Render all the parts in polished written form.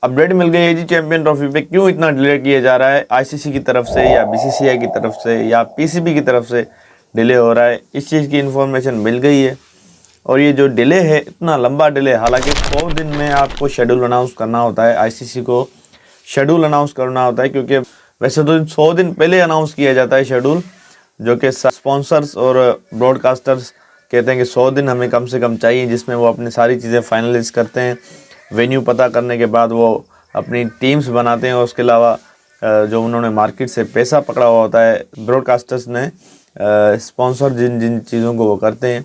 Update मिल गई है जी champion trophy पे क्यों इतना डिले किया जा रहा है, आईसीसी की तरफ से या बीसीसीआई की तरफ से या पीसीबी की तरफ से डिले हो रहा है, इस चीज़ की इन्फॉर्मेशन मिल गई है। और ये जो डिले है, इतना लंबा डिले, हालांकि 100 दिन में आपको शेड्यूल अनाउंस करना होता है, आईसीसी को शेड्यूल अनाउंस करना होता है, क्योंकि वैसे तो 100 दिन पहले अनाउंस किया जाता है शेड्यूल, जो कि स्पॉन्सर्स और ब्रॉडकास्टर्स कहते हैं कि 100 दिन हमें कम से कम चाहिए, जिसमें वो अपनी सारी चीज़ें फाइनलाइज करते हैं। वेन्यू पता करने के बाद वो अपनी टीम्स बनाते हैं, और उसके अलावा जो उन्होंने मार्केट से पैसा पकड़ा हुआ होता है ब्रॉडकास्टर्स ने, स्पॉन्सर जिन जिन चीज़ों को वो करते हैं,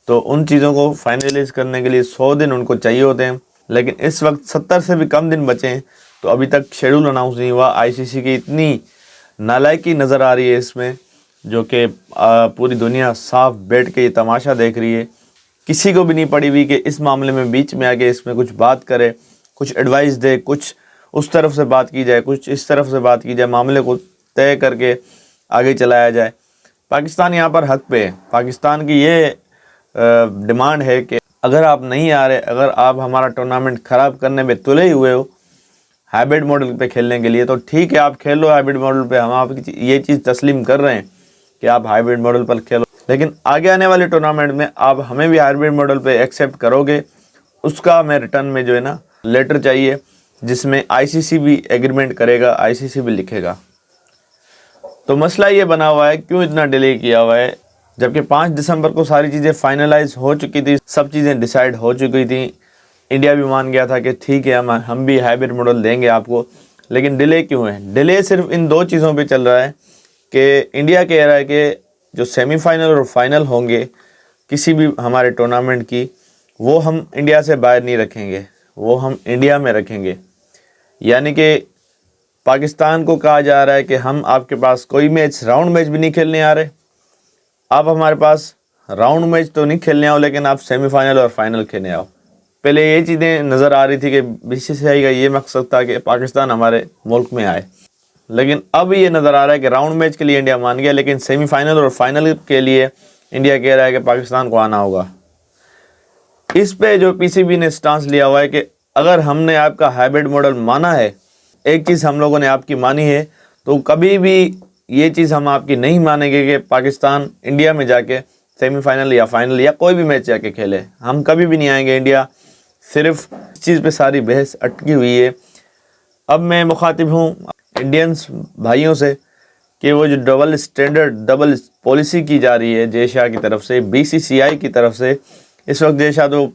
तो उन चीज़ों को फाइनलाइज करने के लिए 100 दिन उनको चाहिए होते हैं। लेकिन इस वक्त 70 से भी कम दिन बचे हैं, तो अभी तक शेड्यूल अनाउंस नहीं हुआ। आईसीसी की इतनी नालायकी नज़र आ रही है इसमें, जो कि पूरी दुनिया साफ बैठ के ये तमाशा देख रही है। किसी को भी नहीं पड़ी हुई कि इस मामले में बीच में आके इसमें कुछ बात करे, कुछ एडवाइस दे, कुछ उस तरफ से बात की जाए, कुछ इस तरफ से बात की जाए, मामले को तय करके आगे चलाया जाए। पाकिस्तान यहाँ पर हक पे है। पाकिस्तान की ये डिमांड है कि अगर आप नहीं आ रहे, अगर आप हमारा टूर्नामेंट ख़राब करने में तुले हुए हो हाइब्रिड मॉडल पे खेलने के लिए, तो ठीक है, आप खेल लो हाइब्रिड मॉडल पे, हम आपकी ये चीज़ तस्लीम कर रहे हैं कि आप हाइब्रिड मॉडल पर खेलो, लेकिन आगे आने वाले टूर्नामेंट में आप हमें भी हाइब्रिड मॉडल पे एक्सेप्ट करोगे, उसका हमें रिटर्न में जो है ना लेटर चाहिए, जिसमें आईसीसी भी एग्रीमेंट करेगा, आईसीसी भी लिखेगा। तो मसला ये बना हुआ है, क्यों इतना डिले किया हुआ है, जबकि 5 दिसंबर को सारी चीज़ें फाइनलाइज हो चुकी थी, सब चीज़ें डिसाइड हो चुकी थी। इंडिया भी मान गया था कि ठीक है, हम भी हाइब्रिड मॉडल देंगे आपको, लेकिन डिले क्यों है? डिले सिर्फ इन 2 चीज़ों पे चल रहा है कि इंडिया कह रहा है कि जो सेमीफाइनल और फाइनल होंगे किसी भी हमारे टूर्नामेंट की, वो हम इंडिया से बाहर नहीं रखेंगे, वो हम इंडिया में रखेंगे। यानी कि पाकिस्तान को कहा जा रहा है कि हम आपके पास कोई मैच, राउंड मैच भी नहीं खेलने आ रहे, आप हमारे पास राउंड मैच तो नहीं खेलने आओ, लेकिन आप सेमीफाइनल और फाइनल खेलने आओ। पहले ये चीज़ें नज़र आ रही थी कि बीसीसीआई का ये मकसद था कि पाकिस्तान हमारे मुल्क में आए, लेकिन अब ये नज़र आ रहा है कि राउंड मैच के लिए इंडिया मान गया, लेकिन सेमीफाइनल और फाइनल के लिए इंडिया कह रहा है कि पाकिस्तान को आना होगा। इस पे जो पीसीबी ने स्टांस लिया हुआ है कि अगर हमने आपका हाइब्रिड मॉडल माना है, एक चीज़ हम लोगों ने आपकी मानी है, तो कभी भी ये चीज़ हम आपकी नहीं मानेंगे कि पाकिस्तान इंडिया में जाके सेमीफाइनल या फाइनल या कोई भी मैच जाके खेले। हम कभी भी नहीं आएंगे इंडिया। सिर्फ इस चीज़ पे सारी बहस अटकी हुई है। अब मैं मुखातिब हूँ इंडियंस भाइयों से कि वो जो डबल स्टैंडर्ड, डबल पॉलिसी की जा रही है जय शाह की तरफ से, बीसीसीआई की तरफ से। इस वक्त जय शाह तो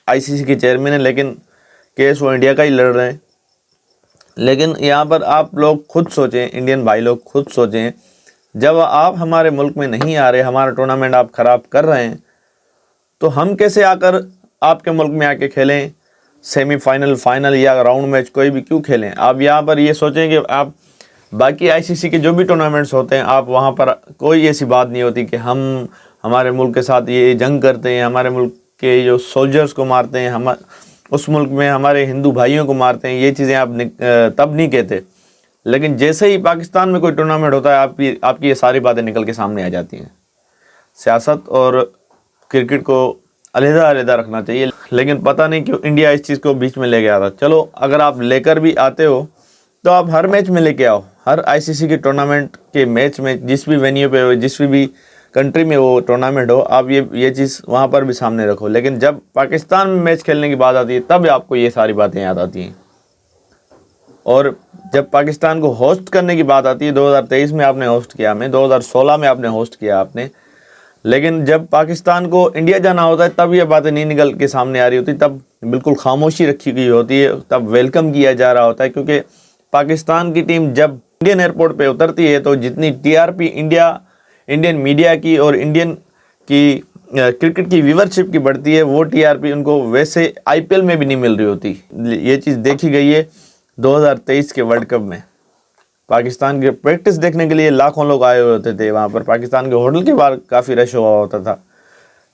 आईसीसी के चेयरमैन है, लेकिन केस वो इंडिया का ही लड़ रहे हैं। लेकिन यहाँ पर आप लोग खुद सोचें, इंडियन भाई लोग खुद सोचें, जब आप हमारे मुल्क में नहीं आ रहे, हमारा टूर्नामेंट आप ख़राब कर रहे हैं, तो हम कैसे आकर आपके मुल्क में आके खेलें सेमीफाइनल, फाइनल या राउंड मैच, कोई भी क्यों खेलें? आप यहाँ पर ये सोचें कि आप बाकी आईसीसी के जो भी टूर्नामेंट्स होते हैं, आप वहाँ पर कोई ऐसी बात नहीं होती कि हम हमारे मुल्क के साथ ये जंग करते हैं, हमारे मुल्क के जो सोल्जर्स को मारते हैं, हम उस मुल्क में हमारे हिंदू भाइयों को मारते हैं, ये चीज़ें आप तब नहीं कहते। लेकिन जैसे ही पाकिस्तान में कोई टूर्नामेंट होता है, आपकी ये सारी बातें निकल के सामने आ जाती हैं। सियासत और क्रिकेट को अलग-अलग रखना चाहिए, लेकिन पता नहीं क्यों इंडिया इस चीज़ को बीच में ले गया था। चलो, अगर आप लेकर भी आते हो तो आप हर मैच में लेके आओ, हर आईसीसी के टूर्नामेंट के मैच में, जिस भी वेन्यू पे हो, जिस भी कंट्री में वो टूर्नामेंट हो, आप ये चीज़ वहाँ पर भी सामने रखो। लेकिन जब पाकिस्तान में मैच खेलने की बात आती है, तब आपको ये सारी बातें याद आती हैं। और जब पाकिस्तान को होस्ट करने की बात आती है, 2023 में आपने होस्ट किया, हमें 2016 में आपने होस्ट किया आपने, लेकिन जब पाकिस्तान को इंडिया जाना होता है, तब ये बातें नहीं निकल के सामने आ रही होती, तब बिल्कुल खामोशी रखी गई होती है, तब वेलकम किया जा रहा होता है। क्योंकि पाकिस्तान की टीम जब इंडियन एयरपोर्ट पे उतरती है, तो जितनी टीआरपी इंडियन मीडिया की और इंडियन की क्रिकेट की व्यूवरशिप की बढ़ती है, वो टीआरपी उनको वैसे आईपीएल में भी नहीं मिल रही होती। ये चीज़ देखी गई है 2023 के वर्ल्ड कप में। पाकिस्तान के प्रैक्टिस देखने के लिए लाखों लोग आए हुए होते थे वहाँ पर, पाकिस्तान के होटल के बाहर काफ़ी रश हुआ होता था।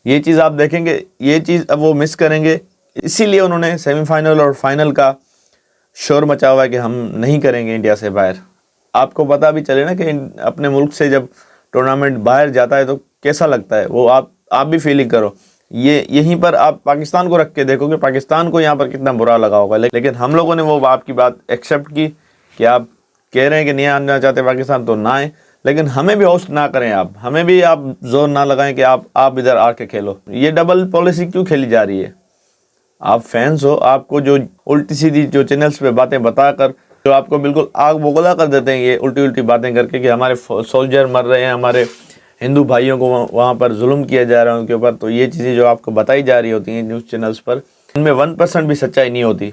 ये चीज़ आप देखेंगे, ये चीज़ अब वो मिस करेंगे, इसीलिए उन्होंने सेमीफाइनल और फाइनल का शोर मचा हुआ है कि हम नहीं करेंगे इंडिया से बाहर। आपको पता भी चले ना कि अपने मुल्क से जब टूर्नामेंट बाहर जाता है तो कैसा लगता है, वो आप भी फीलिंग करो। ये यहीं पर आप पाकिस्तान को रख के देखोगे, पाकिस्तान को यहाँ पर कितना बुरा लगा होगा। लेकिन हम लोगों ने वो आपकी बात एक्सेप्ट की कि आप कह रहे हैं कि नहीं आना चाहते पाकिस्तान, तो ना आए, लेकिन हमें भी होस्ट ना करें आप, हमें भी आप जोर ना लगाएं कि आप इधर आके खेलो। ये डबल पॉलिसी क्यों खेली जा रही है? आप फैंस हो, आपको जो उल्टी सीधी जो चैनल्स पे बातें बताकर जो आपको बिल्कुल आग बगोला कर देते हैं, ये उल्टी उल्टी बातें करके कि हमारे सोल्जर मर रहे हैं, हमारे हिंदू भाइयों को वहाँ पर जुल्म किया जा रहा है उनके ऊपर, तो ये चीज़ें जो आपको बताई जा रही होती हैं न्यूज़ चैनल्स पर, इनमें 1% भी सच्चाई नहीं होती।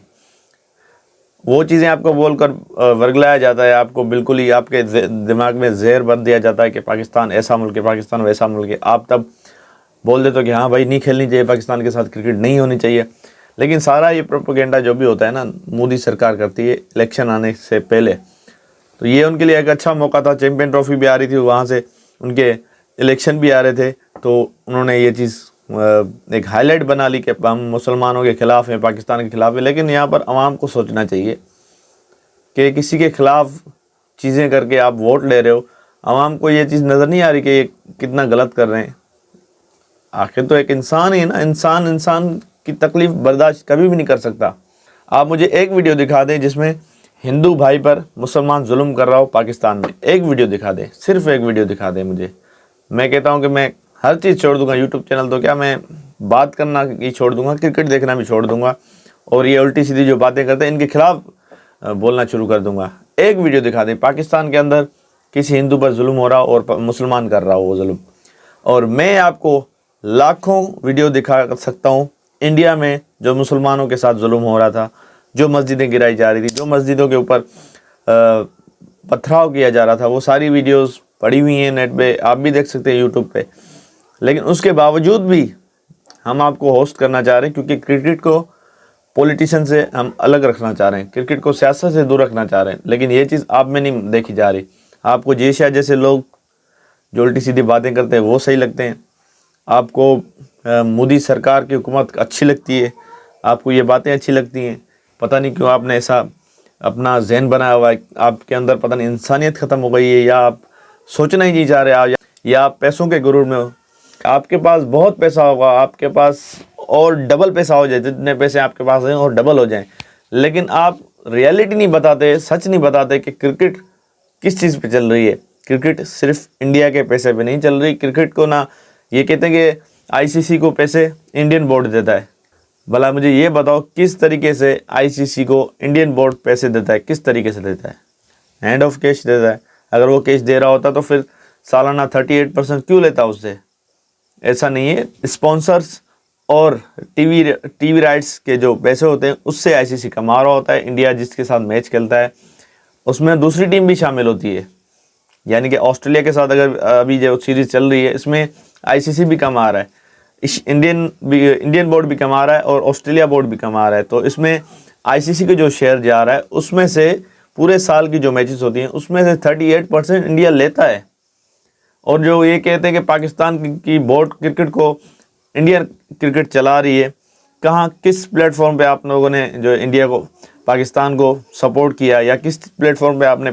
वो चीज़ें आपको बोलकर वर्गलाया जाता है, आपको बिल्कुल ही आपके दिमाग में जहर भर दिया जाता है कि पाकिस्तान ऐसा मुल्क है, पाकिस्तान वैसा मुल्क है। आप तब बोल देते हो कि हाँ भाई नहीं खेलनी चाहिए पाकिस्तान के साथ, क्रिकेट नहीं होनी चाहिए। लेकिन सारा ये प्रोपेगेंडा जो भी होता है ना, मोदी सरकार करती है इलेक्शन आने से पहले। तो ये उनके लिए एक अच्छा मौका था, चैंपियन ट्रॉफी भी आ रही थी, वहाँ से उनके इलेक्शन भी आ रहे थे, तो उन्होंने ये चीज़ एक हाईलाइट बना ली कि हम मुसलमानों के ख़िलाफ़ हैं, पाकिस्तान के ख़िलाफ़ है। लेकिन यहाँ पर आवाम को सोचना चाहिए कि किसी के ख़िलाफ़ चीज़ें करके आप वोट ले रहे हो, आवाम को ये चीज़ नज़र नहीं आ रही कि ये कितना गलत कर रहे हैं। आखिर तो एक इंसान ही है ना, इंसान की तकलीफ़ बर्दाश्त कभी भी नहीं कर सकता। आप मुझे एक वीडियो दिखा दें जिसमें हिंदू भाई पर मुसलमान जुल्म कर रहा हो पाकिस्तान में, एक वीडियो दिखा दें, सिर्फ एक वीडियो दिखा दें मुझे। मैं कहता हूं कि मैं हर चीज़ छोड़ दूंगा, यूट्यूब चैनल तो क्या, मैं बात करना ही छोड़ दूंगा, क्रिकेट देखना भी छोड़ दूंगा, और ये उल्टी सीधी जो बातें करते हैं इनके खिलाफ बोलना शुरू कर दूंगा। एक वीडियो दिखा दें पाकिस्तान के अंदर किसी हिंदू पर जुल्म हो रहा हो और मुसलमान कर रहा हो वो जुल्म, और मैं आपको लाखों वीडियो दिखा सकता हूँ इंडिया में जो मुसलमानों के साथ जुल्म हो रहा था, जो मस्जिदें गिराई जा रही थी, जो मस्जिदों के ऊपर पथराव किया जा रहा था, वो सारी वीडियोस पड़ी हुई हैं नेट पे, आप भी देख सकते हैं यूट्यूब पे। लेकिन उसके बावजूद भी हम आपको होस्ट करना चाह रहे हैं, क्योंकि क्रिकेट को पॉलिटिशियन से हम अलग रखना चाह रहे हैं, क्रिकेट को सियासत से दूर रखना चाह रहे हैं। लेकिन ये चीज़ आप में नहीं देखी जा रही। आपको जेशा जैसे लोग जो उल्टी सीधी बातें करते हैं वो सही लगते हैं, आपको मोदी सरकार की हुकूमत अच्छी लगती है, आपको ये बातें अच्छी लगती हैं। पता नहीं क्यों आपने ऐसा अपना जहन बनाया हुआ है, आपके अंदर पता नहीं इंसानियत ख़त्म हो गई है, या आप सोचना ही नहीं चाह रहे, या आप पैसों के गुरूर में हो। आपके पास बहुत पैसा होगा, आपके पास और डबल पैसा हो जाए, जितने पैसे आपके पास हैं और डबल हो जाएं, लेकिन आप रियलिटी नहीं बताते, सच नहीं बताते कि क्रिकेट किस चीज़ पे चल रही है। क्रिकेट सिर्फ इंडिया के पैसे पे नहीं चल रही। क्रिकेट को ना ये कहते हैं कि आईसीसी को पैसे इंडियन बोर्ड देता है। भला मुझे ये बताओ किस तरीके से आईसीसी को इंडियन बोर्ड पैसे देता है, किस तरीके से देता है? हैंड ऑफ कैश देता है। अगर वो कैश दे रहा होता तो फिर सालाना 38% क्यों लेता उससे? ऐसा नहीं है। स्पॉन्सर्स और टीवी राइट्स के जो पैसे होते हैं उससे आईसीसी कमा रहा होता है। इंडिया जिसके साथ मैच खेलता है उसमें दूसरी टीम भी शामिल होती है, यानी कि ऑस्ट्रेलिया के साथ अगर अभी जो सीरीज़ चल रही है इसमें आईसीसी भी कमा रहा है, इंडियन बोर्ड भी कमा रहा है और ऑस्ट्रेलिया बोर्ड भी कमा रहा है। तो इसमें आईसीसी के जो शेयर जा रहा है उसमें से पूरे साल की जो मैचेस होती हैं उसमें से 38% इंडिया लेता है। और जो ये कहते हैं कि पाकिस्तान की बोर्ड क्रिकेट को इंडियन क्रिकेट चला रही है, कहाँ किस प्लेटफॉर्म पे आप लोगों ने जो इंडिया को पाकिस्तान को सपोर्ट किया, या किस प्लेटफॉर्म पे आपने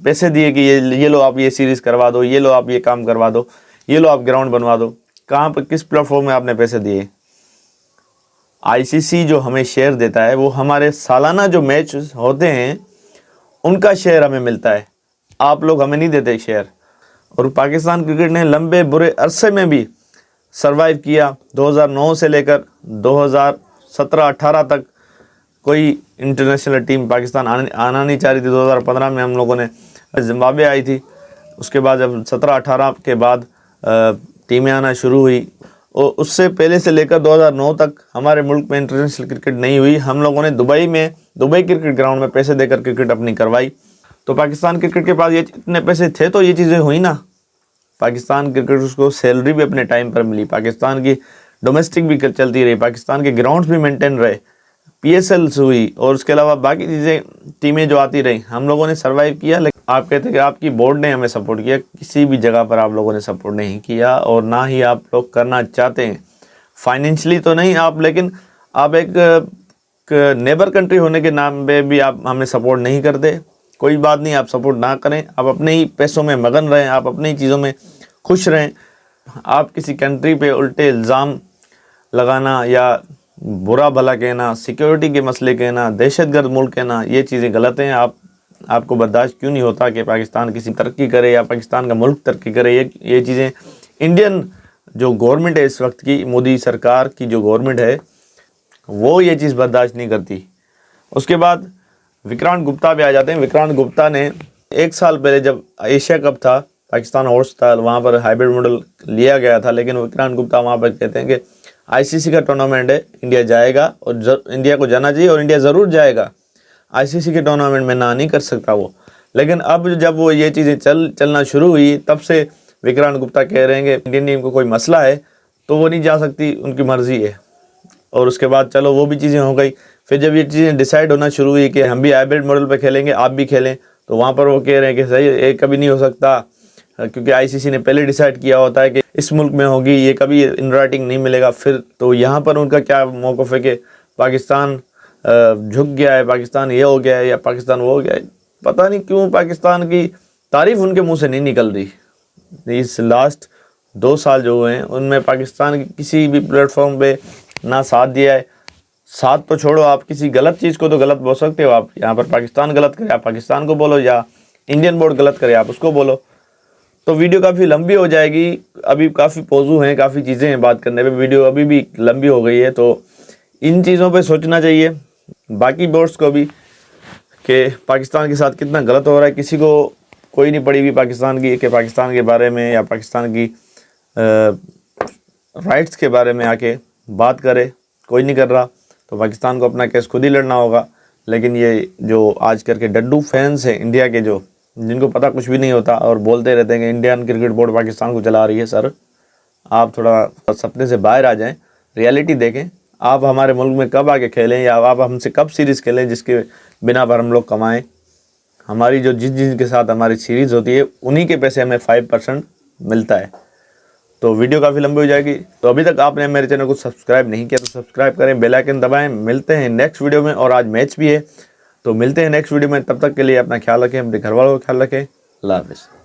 पैसे दिए कि ये लो आप ये सीरीज़ करवा दो, ये लो आप ये काम करवा दो, ये लो आप ग्राउंड बनवा दो? कहाँ पर किस प्लेटफॉर्म में आपने पैसे दिए? आईसीसी जो हमें शेयर देता है वो हमारे सालाना जो मैच होते हैं उनका शेयर हमें मिलता है, आप लोग हमें नहीं देते शेयर। और पाकिस्तान क्रिकेट ने लंबे बुरे अरसे में भी सरवाइव किया। 2009 से लेकर 2017-18 तक कोई इंटरनेशनल टीम पाकिस्तान आना नहीं चाह रही थी। 2015 में हम लोगों ने जिम्बाब्वे आई थी, उसके बाद जब 17-18 के बाद टीमें आना शुरू हुई, और उससे पहले से लेकर 2009 तक हमारे मुल्क में इंटरनेशनल क्रिकेट नहीं हुई। हम लोगों ने दुबई क्रिकेट ग्राउंड में पैसे देकर क्रिकेट अपनी करवाई। तो पाकिस्तान क्रिकेट के पास ये इतने पैसे थे तो ये चीज़ें हुई ना। पाकिस्तान क्रिकेट उसको सैलरी भी अपने टाइम पर मिली, पाकिस्तान की डोमेस्टिक भी चलती रही, पाकिस्तान के ग्राउंड्स भी मेंटेन रहे, पीएसएल्स हुई, और उसके अलावा बाकी चीज़ें टीमें जो आती रही, हम लोगों ने सर्वाइव किया। लेकिन आप कहते हैं कि आपकी बोर्ड ने हमें सपोर्ट किया, किसी भी जगह पर आप लोगों ने सपोर्ट नहीं किया, और ना ही आप लोग करना चाहते हैं। फाइनेंशियली तो नहीं आप, लेकिन आप एक नेबर कंट्री होने के नाम पे भी आप हमें सपोर्ट नहीं करते। कोई बात नहीं, आप सपोर्ट ना करें, आप अपने ही पैसों में मगन रहें, आप अपनी चीज़ों में खुश रहें। आप किसी कंट्री पे उल्टे इल्ज़ाम लगाना या बुरा भला कहना, सिक्योरिटी के मसले कहना, दहशतगर्द मुल्क कहना, ये चीज़ें गलत हैं। आपको बर्दाश्त क्यों नहीं होता कि पाकिस्तान किसी तरक्की करे या पाकिस्तान का मुल्क तरक्की करे? ये चीज़ें इंडियन जो गवर्नमेंट है इस वक्त की, मोदी सरकार की जो गवर्नमेंट है, वो ये चीज़ बर्दाश्त नहीं करती। उसके बाद विक्रांत गुप्ता भी आ जाते हैं। विक्रांत गुप्ता ने 1 साल पहले जब एशिया कप था, पाकिस्तान होस्ट था, वहाँ पर हाइब्रिड मॉडल लिया गया था, लेकिन विक्रांत गुप्ता वहाँ पर कहते हैं कि आईसीसी का टूर्नामेंट है, इंडिया जाएगा और इंडिया को जाना चाहिए और इंडिया ज़रूर जाएगा। आईसीसी के टूर्नामेंट में ना नहीं कर सकता वो। लेकिन अब जब वो ये चीज़ें चलना शुरू हुई, तब से विक्रांत गुप्ता कह रहे हैं कि इंडियन टीम को कोई मसला है तो वो नहीं जा सकती, उनकी मर्ज़ी है। और उसके बाद चलो वो भी चीज़ें हो गई। फिर जब ये चीज़ें डिसाइड होना शुरू हुई कि हम भी हाइब्रिड मॉडल पे खेलेंगे, आप भी खेलें, तो वहाँ पर वो कह रहे हैं कि सही ये कभी नहीं हो सकता, क्योंकि आईसीसी ने पहले डिसाइड किया होता है कि इस मुल्क में होगी, ये कभी इन राइटिंग नहीं मिलेगा। फिर तो यहाँ पर उनका क्या मौक़िफ़ है कि पाकिस्तान झुक गया है, पाकिस्तान ये हो गया है या पाकिस्तान वो हो गया है। पता नहीं क्यों पाकिस्तान की तारीफ़ उनके मुँह से नहीं निकल रही। इस लास्ट 2 साल जो हुए हैं उनमें पाकिस्तान की किसी भी प्लेटफॉर्म पे ना साथ दिया है। साथ तो छोड़ो, आप किसी गलत चीज़ को तो गलत बोल सकते हो। आप यहाँ पर पाकिस्तान गलत करे, आप पाकिस्तान को बोलो, या इंडियन बोर्ड गलत करे, आप उसको बोलो। तो वीडियो काफ़ी लंबी हो जाएगी। अभी काफ़ी पौजू हैं, काफ़ी चीज़ें हैं बात करने पे, वीडियो अभी भी लंबी हो गई है। तो इन चीज़ों पे सोचना चाहिए बाकी बोर्ड्स को भी कि पाकिस्तान के साथ कितना गलत हो रहा है। किसी को कोई नहीं पड़ी हुई पाकिस्तान की कि पाकिस्तान के बारे में या पाकिस्तान की राइट्स के बारे में आके बात करे, कोई नहीं कर रहा। तो पाकिस्तान को अपना केस खुद ही लड़ना होगा। लेकिन ये जो आज करके डड्डू फैंस हैं इंडिया के, जो जिनको पता कुछ भी नहीं होता और बोलते रहते हैं कि इंडियन क्रिकेट बोर्ड पाकिस्तान को चला रही है, सर आप थोड़ा सपने से बाहर आ जाएं, रियलिटी देखें। आप हमारे मुल्क में कब आके खेलें या आप हमसे कब सीरीज़ खेलें जिसके बिना पर हम लोग कमाएं। हमारी जो जिनके साथ हमारी सीरीज़ होती है उन्हीं के पैसे हमें 5% मिलता है। तो वीडियो काफ़ी लंबी हो जाएगी। तो अभी तक आपने मेरे चैनल को सब्सक्राइब नहीं किया तो सब्सक्राइब करें, बेल आइकन दबाएं। मिलते हैं नेक्स्ट वीडियो में, और आज मैच भी है तो मिलते हैं नेक्स्ट वीडियो में। तब तक के लिए अपना ख्याल रखें, अपने घर वालों का ख्याल रखें। अल्लाह हाफ़िज़।